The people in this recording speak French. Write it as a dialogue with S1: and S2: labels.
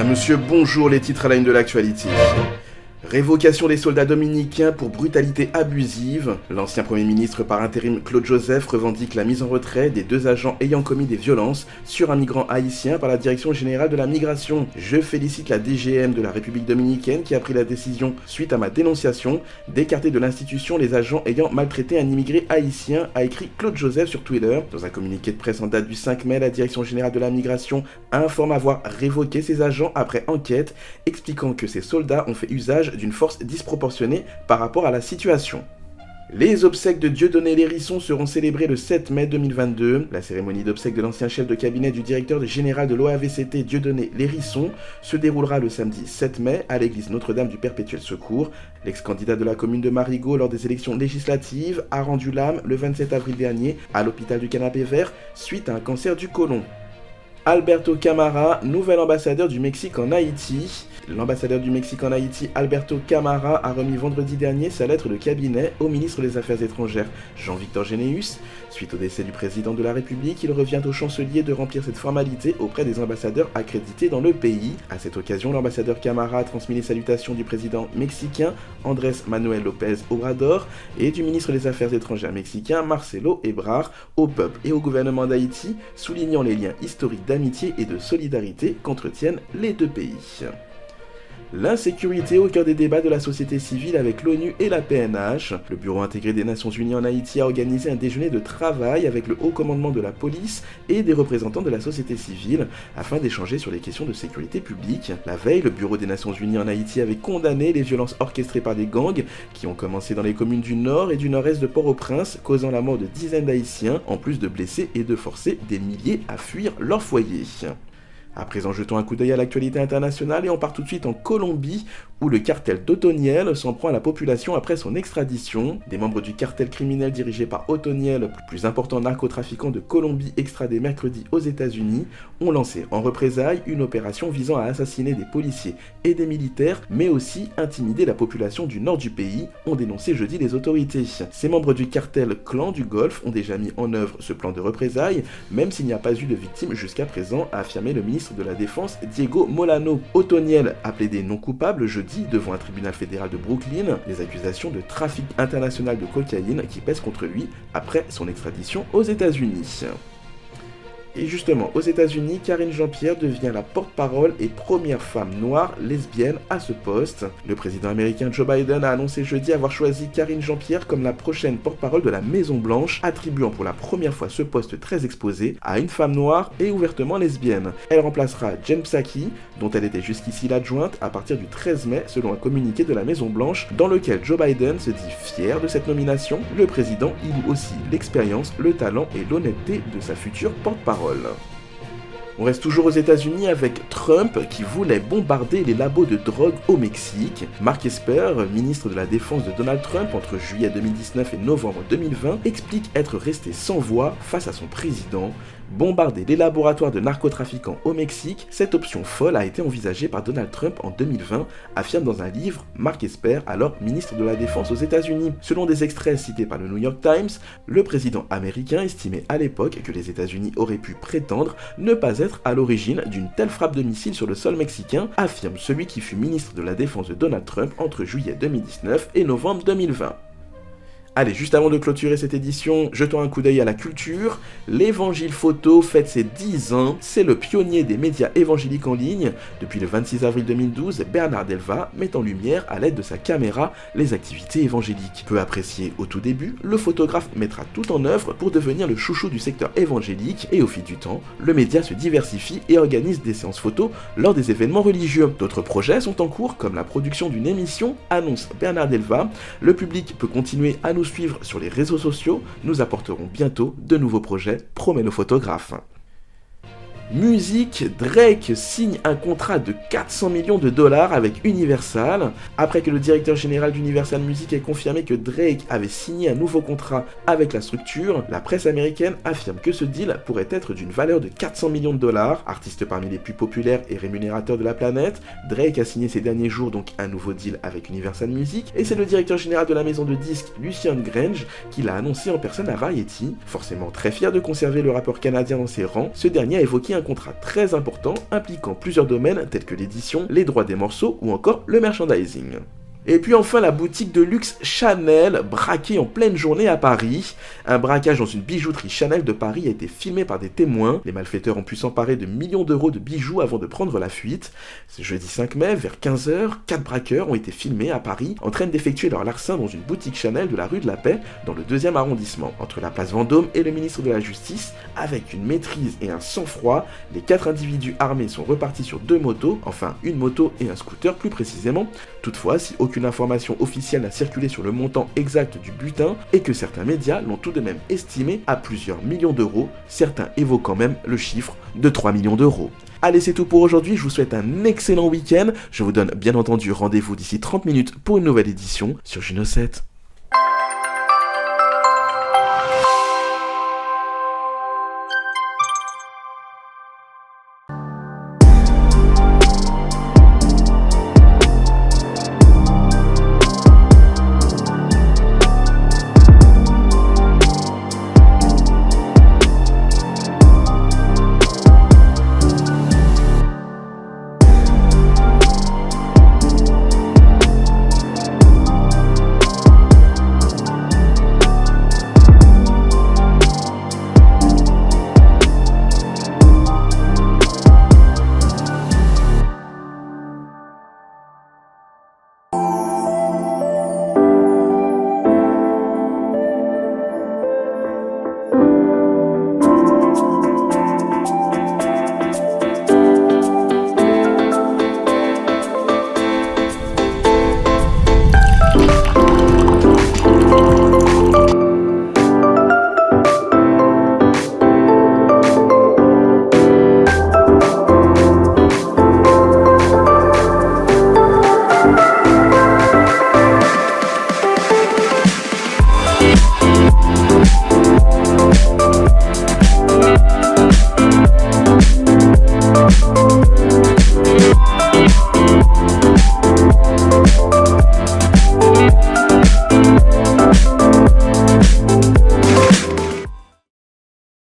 S1: Madame, monsieur, bonjour, les titres à la une de l'actualité. Révocation des soldats dominicains pour brutalité abusive. L'ancien Premier ministre par intérim Claude Joseph revendique la mise en retrait des 2 agents ayant commis des violences sur un migrant haïtien par la Direction générale de la migration. Je félicite la DGM de la République dominicaine qui a pris la décision, suite à ma dénonciation, d'écarter de l'institution les agents ayant maltraité un immigré haïtien, a écrit Claude Joseph sur Twitter. Dans un communiqué de presse en date du 5 mai, la Direction générale de la migration informe avoir révoqué ces agents après enquête, expliquant que ces soldats ont fait usage d'une force disproportionnée par rapport à la situation. Les obsèques de Dieudonné Lérisson seront célébrées le 7 mai 2022. La cérémonie d'obsèques de l'ancien chef de cabinet du directeur général de l'OAVCT Dieudonné Lérisson se déroulera le samedi 7 mai à l'église Notre-Dame du Perpétuel Secours. L'ex-candidat de la commune de Marigot lors des élections législatives a rendu l'âme le 27 avril dernier à l'hôpital du Canapé Vert suite à un cancer du côlon. Alberto Camara, nouvel ambassadeur du Mexique en Haïti. L'ambassadeur du Mexique en Haïti, Alberto Camara, a remis vendredi dernier sa lettre de cabinet au ministre des Affaires étrangères, Jean-Victor Généus. Suite au décès du président de la République, il revient au chancelier de remplir cette formalité auprès des ambassadeurs accrédités dans le pays. À cette occasion, l'ambassadeur Camara a transmis les salutations du président mexicain, Andrés Manuel López Obrador, et du ministre des Affaires étrangères mexicain, Marcelo Ebrard, au peuple et au gouvernement d'Haïti, soulignant les liens historiques d'amitié et de solidarité qu'entretiennent les 2 pays. L'insécurité au cœur des débats de la société civile avec l'ONU et la PNH. Le Bureau intégré des Nations Unies en Haïti a organisé un déjeuner de travail avec le haut commandement de la police et des représentants de la société civile afin d'échanger sur les questions de sécurité publique. La veille, le Bureau des Nations Unies en Haïti avait condamné les violences orchestrées par des gangs qui ont commencé dans les communes du nord et du nord-est de Port-au-Prince, causant la mort de dizaines d'Haïtiens, en plus de blesser et de forcer des milliers à fuir leur foyer. À présent, jetons un coup d'œil à l'actualité internationale et on part tout de suite en Colombie, où le cartel d'Otoniel s'en prend à la population après son extradition. Des membres du cartel criminel dirigé par Otoniel, plus important narcotrafiquant de Colombie extradé mercredi aux États-Unis, ont lancé en représailles une opération visant à assassiner des policiers et des militaires, mais aussi intimider la population du nord du pays, ont dénoncé jeudi les autorités. Ces membres du cartel Clan du Golfe ont déjà mis en œuvre ce plan de représailles, même s'il n'y a pas eu de victimes jusqu'à présent, a affirmé le ministre de la Défense Diego Molano. Otoniel a plaidé non coupable jeudi devant un tribunal fédéral de Brooklyn des accusations de trafic international de cocaïne qui pèsent contre lui après son extradition aux États-Unis. Et justement, aux États-Unis, Karine Jean-Pierre devient la porte-parole et première femme noire lesbienne à ce poste. Le président américain Joe Biden a annoncé jeudi avoir choisi Karine Jean-Pierre comme la prochaine porte-parole de la Maison-Blanche, attribuant pour la première fois ce poste très exposé à une femme noire et ouvertement lesbienne. Elle remplacera Jen Psaki, dont elle était jusqu'ici l'adjointe, à partir du 13 mai, selon un communiqué de la Maison-Blanche, dans lequel Joe Biden se dit fier de cette nomination. Le président y loue aussi l'expérience, le talent et l'honnêteté de sa future porte-parole. On reste toujours aux États-Unis avec Trump qui voulait bombarder les labos de drogue au Mexique. Mark Esper, ministre de la Défense de Donald Trump entre juillet 2019 et novembre 2020, explique être resté sans voix face à son président. Bombarder les laboratoires de narcotrafiquants au Mexique, cette option folle a été envisagée par Donald Trump en 2020, affirme dans un livre Mark Esper, alors ministre de la Défense aux États-Unis. Selon des extraits cités par le New York Times, le président américain estimait à l'époque que les États-Unis auraient pu prétendre ne pas être à l'origine d'une telle frappe de missile sur le sol mexicain, affirme celui qui fut ministre de la Défense de Donald Trump entre juillet 2019 et novembre 2020. Allez, juste avant de clôturer cette édition, jetons un coup d'œil à la culture. L'Évangile Photo fête ses 10 ans. C'est le pionnier des médias évangéliques en ligne. Depuis le 26 avril 2012, Bernard Delva met en lumière, à l'aide de sa caméra, les activités évangéliques. Peu apprécié au tout début, le photographe mettra tout en œuvre pour devenir le chouchou du secteur évangélique et au fil du temps, le média se diversifie et organise des séances photos lors des événements religieux. D'autres projets sont en cours, comme la production d'une émission, annonce Bernard Delva. Le public peut continuer à nous suivre sur les réseaux sociaux, nous apporterons bientôt de nouveaux projets, promet le photographe. Musique, Drake signe un contrat de 400 millions de dollars avec Universal. Après que le directeur général d'Universal Music ait confirmé que Drake avait signé un nouveau contrat avec la structure, la presse américaine affirme que ce deal pourrait être d'une valeur de 400 millions de dollars. Artiste parmi les plus populaires et rémunérateurs de la planète, Drake a signé ces derniers jours donc un nouveau deal avec Universal Music et c'est le directeur général de la maison de disques, Lucian Grange, qui l'a annoncé en personne à Variety. Forcément très fier de conserver le rappeur canadien dans ses rangs, ce dernier a évoqué un un contrat très important impliquant plusieurs domaines tels que l'édition, les droits des morceaux ou encore le merchandising. Et puis enfin la boutique de luxe Chanel, braquée en pleine journée à Paris. Un braquage dans une bijouterie Chanel de Paris a été filmé par des témoins. Les malfaiteurs ont pu s'emparer de millions d'euros de bijoux avant de prendre la fuite. Ce jeudi 5 mai, vers 15h, 4 braqueurs ont été filmés à Paris en train d'effectuer leur larcin dans une boutique Chanel de la rue de la Paix, dans le 2e arrondissement, entre la place Vendôme et le ministre de la Justice. Avec une maîtrise et un sang-froid, les 4 individus armés sont repartis sur 2 motos, enfin une moto et un scooter plus précisément. Toutefois, si aucune information officielle n'a circulé sur le montant exact du butin et que certains médias l'ont tout de même estimé à plusieurs millions d'euros, certains évoquant même le chiffre de 3 millions d'euros. Allez, c'est tout pour aujourd'hui, je vous souhaite un excellent week-end, je vous donne bien entendu rendez-vous d'ici 30 minutes pour une nouvelle édition sur Juno 7.